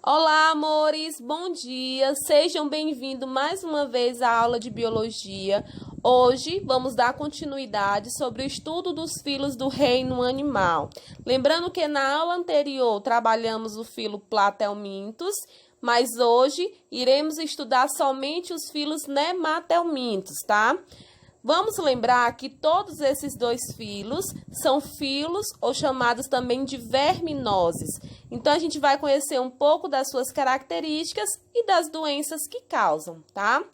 Olá, amores! Bom dia! Sejam bem-vindos mais uma vez à aula de Biologia. Hoje vamos dar continuidade sobre o estudo dos filos do reino animal. Lembrando que na aula anterior trabalhamos o filo Platelmintos, mas hoje iremos estudar somente os filos Nematelmintos, tá? Vamos lembrar que todos esses dois filos são filos ou chamados também de verminoses. Então, a gente vai conhecer um pouco das suas características e das doenças que causam, tá?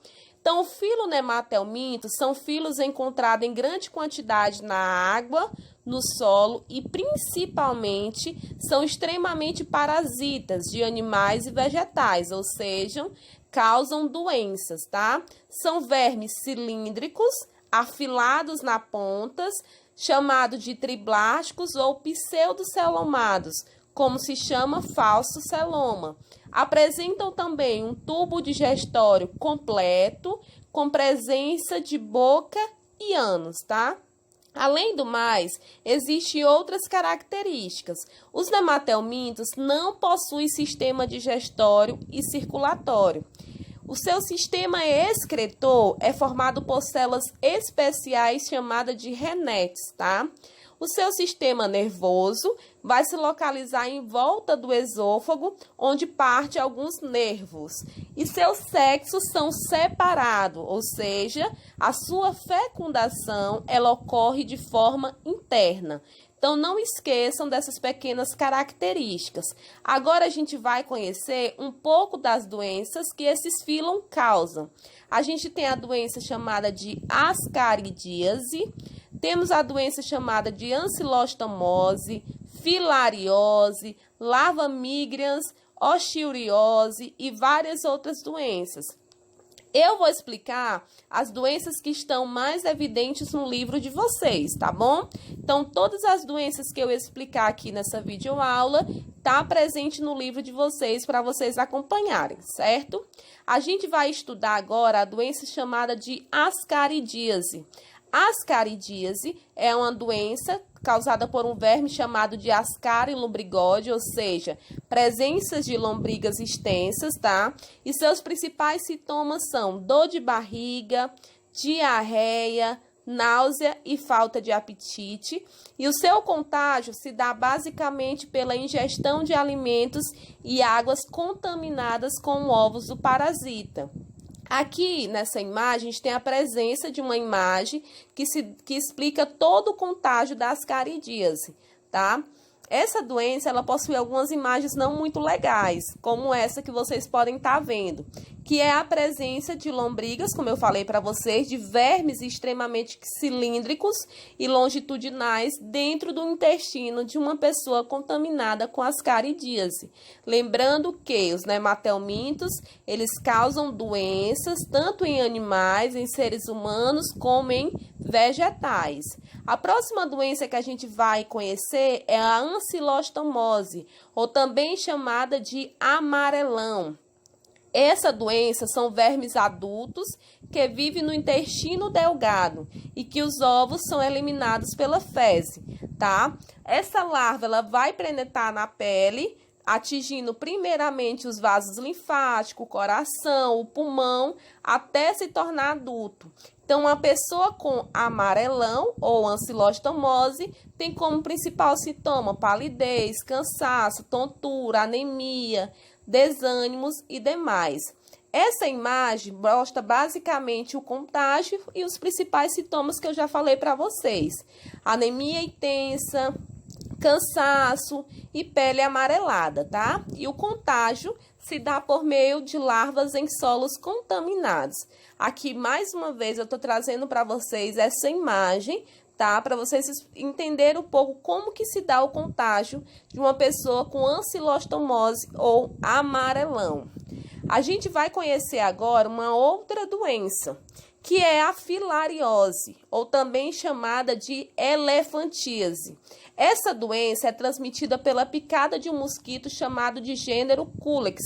Então, o filo Nematelmintos são filos encontrados em grande quantidade na água, no solo e, principalmente, são extremamente parasitas de animais e vegetais, ou seja, causam doenças, tá? São vermes cilíndricos, afilados na pontas, chamado de triblásticos ou pseudocelomados, como se chama falso celoma. Apresentam também um tubo digestório completo, com presença de boca e ânus, tá? Além do mais, existem outras características. Os nematelmintos não possuem sistema digestório e circulatório. O seu sistema excretor é formado por células especiais chamadas de renetes, tá? O seu sistema nervoso vai se localizar em volta do esôfago, onde parte alguns nervos. E seus sexos são separados, ou seja, a sua fecundação ela ocorre de forma interna. Então, não esqueçam dessas pequenas características. Agora, a gente vai conhecer um pouco das doenças que esses filos causam. A gente tem a doença chamada de ascaridíase, temos a doença chamada de ancilostomose, filariose, larva migrans, oxiriose e várias outras doenças. Eu vou explicar as doenças que estão mais evidentes no livro de vocês, tá bom? Então, todas as doenças que eu explicar aqui nessa videoaula tá presente no livro de vocês para vocês acompanharem, certo? A gente vai estudar agora a doença chamada de ascaridíase. Ascaridíase é uma doença causada por um verme chamado de Ascaris lumbrigode, ou seja, presenças de lombrigas extensas, tá? E seus principais sintomas são dor de barriga, diarreia, náusea e falta de apetite. E o seu contágio se dá basicamente pela ingestão de alimentos e águas contaminadas com ovos do parasita. Aqui, nessa imagem, a gente tem a presença de uma imagem que explica todo o contágio da ascaridíase, tá? Essa doença, ela possui algumas imagens não muito legais, como essa que vocês podem estar vendo, que é a presença de lombrigas, como eu falei para vocês, de vermes extremamente cilíndricos e longitudinais dentro do intestino de uma pessoa contaminada com ascaridíase. Lembrando que os nematelmintos, eles causam doenças tanto em animais, em seres humanos, como em vegetais. A próxima doença que a gente vai conhecer é a ancilostomose, ou também chamada de amarelão. Essa doença são vermes adultos que vivem no intestino delgado e que os ovos são eliminados pela fezes, tá? Essa larva ela vai penetrar na pele, atingindo primeiramente os vasos linfáticos, o coração, o pulmão, até se tornar adulto. Então, uma pessoa com amarelão ou ancilostomose tem como principal sintoma palidez, cansaço, tontura, anemia, desânimos e demais. Essa imagem mostra basicamente o contágio e os principais sintomas que eu já falei para vocês. Anemia intensa, cansaço e pele amarelada, tá? E o contágio se dá por meio de larvas em solos contaminados. Aqui, mais uma vez, eu estou trazendo para vocês essa imagem, tá? Para vocês entenderem um pouco como que se dá o contágio de uma pessoa com ancilostomose ou amarelão. A gente vai conhecer agora uma outra doença, que é a filariose, ou também chamada de elefantíase. Essa doença é transmitida pela picada de um mosquito chamado de gênero Culex.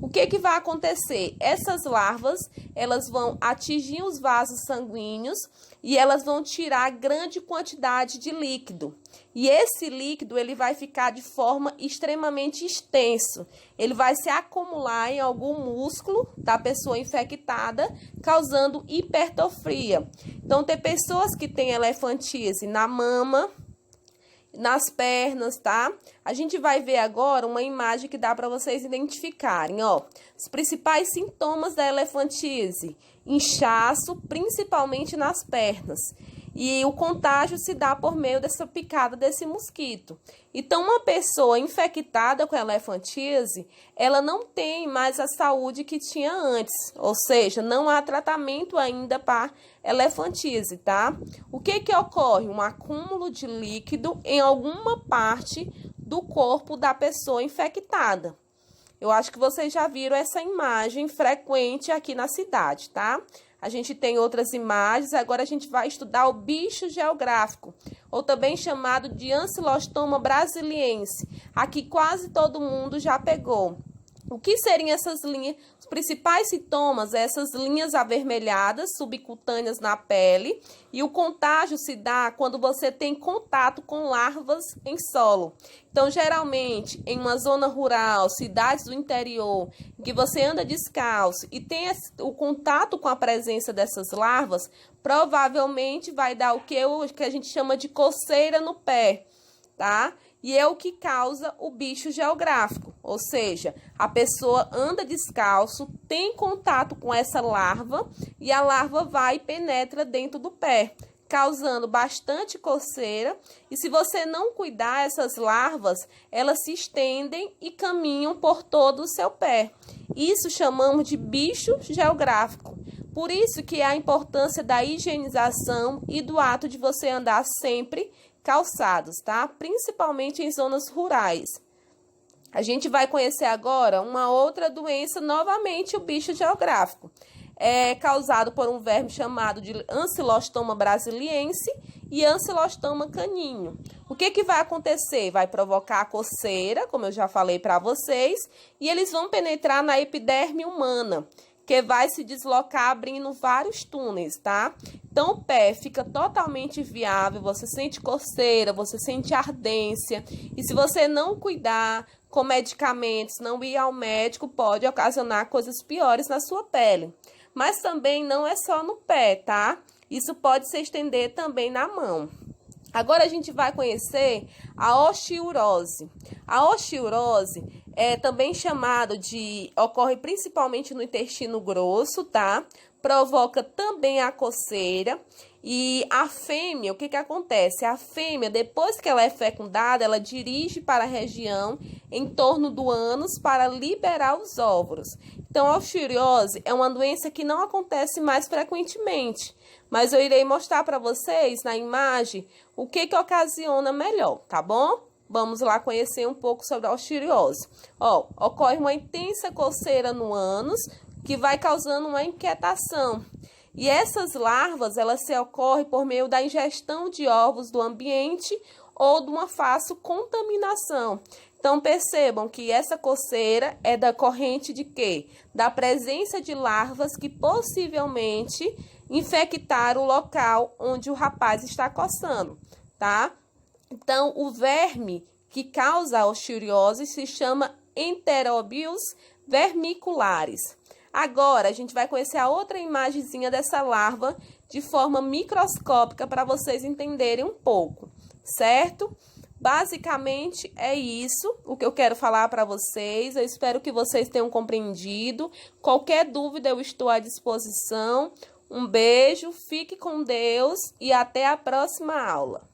O que vai acontecer? Essas larvas, elas vão atingir os vasos sanguíneos e elas vão tirar grande quantidade de líquido. E esse líquido ele vai ficar de forma extremamente extenso. Ele vai se acumular em algum músculo da pessoa infectada, causando hipertrofia. Então, tem pessoas que têm elefantíase na mama, nas pernas, tá? A gente vai ver agora uma imagem que dá para vocês identificarem, ó. Os principais sintomas da elefantíase: inchaço, principalmente nas pernas. E o contágio se dá por meio dessa picada desse mosquito. Então, uma pessoa infectada com elefantíase, ela não tem mais a saúde que tinha antes. Ou seja, não há tratamento ainda para elefantíase, tá? O que ocorre? Um acúmulo de líquido em alguma parte do corpo da pessoa infectada. Eu acho que vocês já viram essa imagem frequente aqui na cidade, tá? A gente tem outras imagens, agora a gente vai estudar o bicho geográfico, ou também chamado de Ancylostoma brasiliense. Aqui quase todo mundo já pegou. O que seriam essas linhas? Os principais sintomas, essas linhas avermelhadas subcutâneas na pele, e o contágio se dá quando você tem contato com larvas em solo. Então, geralmente, em uma zona rural, cidades do interior, em que você anda descalço e tem o contato com a presença dessas larvas, provavelmente vai dar o que a gente chama de coceira no pé, tá? E é o que causa o bicho geográfico, ou seja, a pessoa anda descalço, tem contato com essa larva e a larva vai e penetra dentro do pé, causando bastante coceira. E se você não cuidar, essas larvas, elas se estendem e caminham por todo o seu pé. Isso chamamos de bicho geográfico. Por isso que há a importância da higienização e do ato de você andar sempre calçados, tá? Principalmente em zonas rurais. A gente vai conhecer agora uma outra doença, novamente o bicho geográfico. É causado por um verme chamado de Ancylostoma brasiliense e Ancylostoma caninho. O que vai acontecer? Vai provocar coceira, como eu já falei para vocês, e eles vão penetrar na epiderme humana, que vai se deslocar abrindo vários túneis, tá? Então, o pé fica totalmente viável, você sente coceira, você sente ardência. E se você não cuidar com medicamentos, não ir ao médico, pode ocasionar coisas piores na sua pele. Mas também não é só no pé, tá? Isso pode se estender também na mão. Agora a gente vai conhecer a osteourose. A osteourose é também chamado de... ocorre principalmente no intestino grosso, tá? Provoca também a coceira. E a fêmea, o que acontece? A fêmea, depois que ela é fecundada, ela dirige para a região em torno do ânus para liberar os óvulos. Então, a osteourose é uma doença que não acontece mais frequentemente, mas eu irei mostrar para vocês na imagem o que ocasiona melhor, tá bom? Vamos lá conhecer um pouco sobre a osteourose. Ó, ocorre uma intensa coceira no ânus que vai causando uma inquietação. E essas larvas, elas se ocorrem por meio da ingestão de ovos do ambiente ou de uma fácil contaminação. Então, percebam que essa coceira é decorrente de quê? Da presença de larvas que possivelmente infectaram o local onde o rapaz está coçando, tá? Então, o verme que causa a osteourose se chama Enterobius vermicularis. Agora, a gente vai conhecer a outra imagenzinha dessa larva de forma microscópica para vocês entenderem um pouco, certo? Basicamente, é isso o que eu quero falar para vocês. Eu espero que vocês tenham compreendido. Qualquer dúvida, eu estou à disposição. Um beijo, fique com Deus e até a próxima aula.